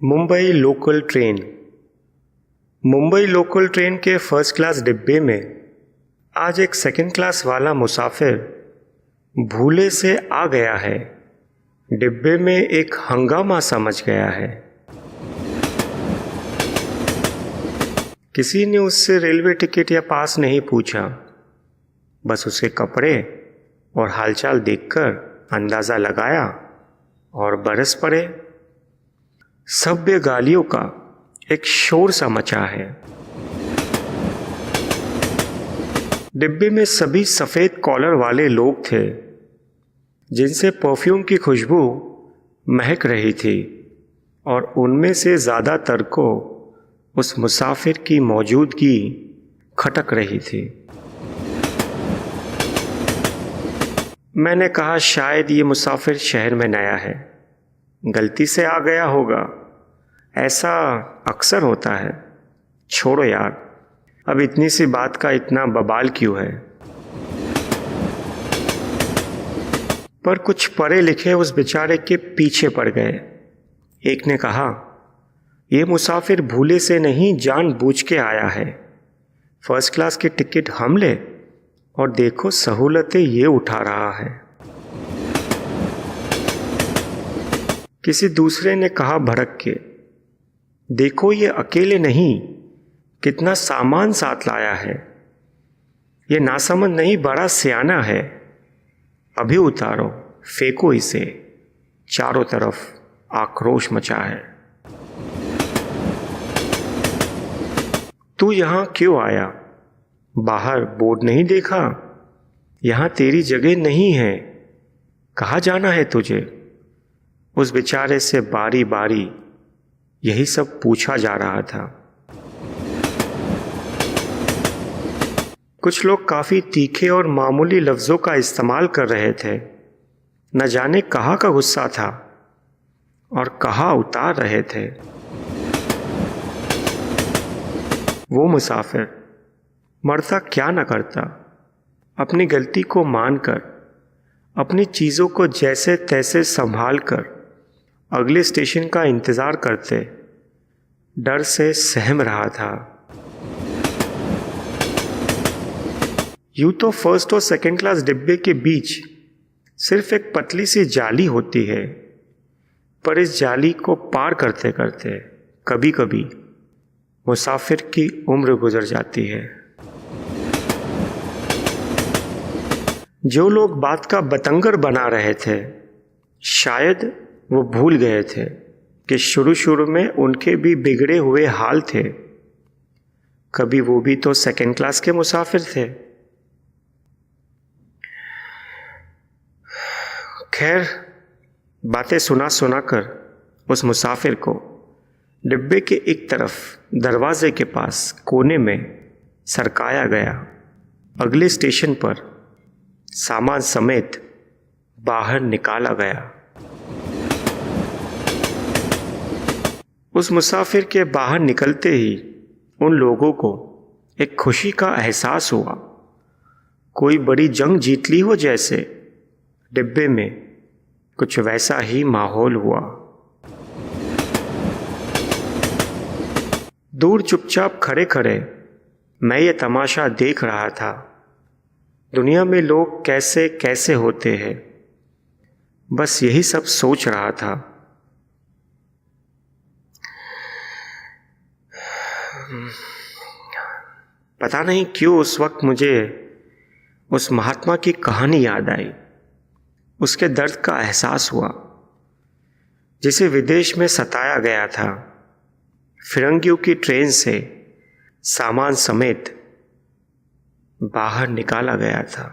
Mumbai local train. Mumbai local train के first class डिब्बे में आज एक सेकंड क्लास वाला मुसाफिर भूले से आ गया है। डिब्बे में एक हंगामा समझ गया है। किसी ने उससे रेलवे टिकट या पास नहीं पूछा, बस उसके कपड़े और हालचाल देखकर अंदाज़ा लगाया और बरस पड़े। सभ्य गालियों का एक शोर सा मचा है। डिब्बे में सभी सफ़ेद कॉलर वाले लोग थे जिनसे परफ्यूम की खुशबू महक रही थी, और उनमें से ज़्यादातर को उस मुसाफिर की मौजूदगी खटक रही थी। मैंने कहा, शायद ये मुसाफिर शहर में नया है, गलती से आ गया होगा। ऐसा अक्सर होता है। छोड़ो यार, अब इतनी सी बात का इतना बवाल क्यों है। पर कुछ पढ़े लिखे उस बेचारे के पीछे पड़ गए। एक ने कहा, ये मुसाफिर भूले से नहीं जानबूझ के आया है। फर्स्ट क्लास की टिकट हम ले और देखो सहूलतें ये उठा रहा है। किसी दूसरे ने कहा भड़क के, देखो ये अकेले नहीं, कितना सामान साथ लाया है। ये नासमझ नहीं, बड़ा सियाना है। अभी उतारो, फेंको इसे। चारों तरफ आक्रोश मचा है। तू यहां क्यों आया? बाहर बोर्ड नहीं देखा? यहां तेरी जगह नहीं है। कहाँ जाना है तुझे? उस बेचारे से बारी बारी यही सब पूछा जा रहा था। कुछ लोग काफ़ी तीखे और मामूली लफ्ज़ों का इस्तेमाल कर रहे थे। न जाने कहाँ का गुस्सा था और कहाँ उतार रहे थे। वो मुसाफिर मरता क्या न करता, अपनी गलती को मानकर, अपनी चीज़ों को जैसे तैसे संभाल कर अगले स्टेशन का इंतज़ार करते डर से सहम रहा था। यूं तो फर्स्ट और सेकंड क्लास डिब्बे के बीच सिर्फ एक पतली सी जाली होती है, पर इस जाली को पार करते करते कभी कभी मुसाफिर की उम्र गुजर जाती है। जो लोग बात का बतंगर बना रहे थे, शायद वो भूल गए थे कि शुरू शुरू में उनके भी बिगड़े हुए हाल थे। कभी वो भी तो सेकंड क्लास के मुसाफिर थे। खैर, बातें सुना सुना कर उस मुसाफिर को डिब्बे के एक तरफ दरवाजे के पास कोने में सरकाया गया। अगले स्टेशन पर सामान समेत बाहर निकाला गया। उस मुसाफिर के बाहर निकलते ही उन लोगों को एक खुशी का एहसास हुआ, कोई बड़ी जंग जीत ली हो जैसे। डिब्बे में कुछ वैसा ही माहौल हुआ। दूर चुपचाप खड़े खड़े मैं ये तमाशा देख रहा था। दुनिया में लोग कैसे कैसे होते हैं, बस यही सब सोच रहा था। पता नहीं क्यों उस वक्त मुझे उस महात्मा की कहानी याद आई। उसके दर्द का एहसास हुआ जिसे विदेश में सताया गया था। फिरंगियों की ट्रेन से सामान समेत बाहर निकाला गया था।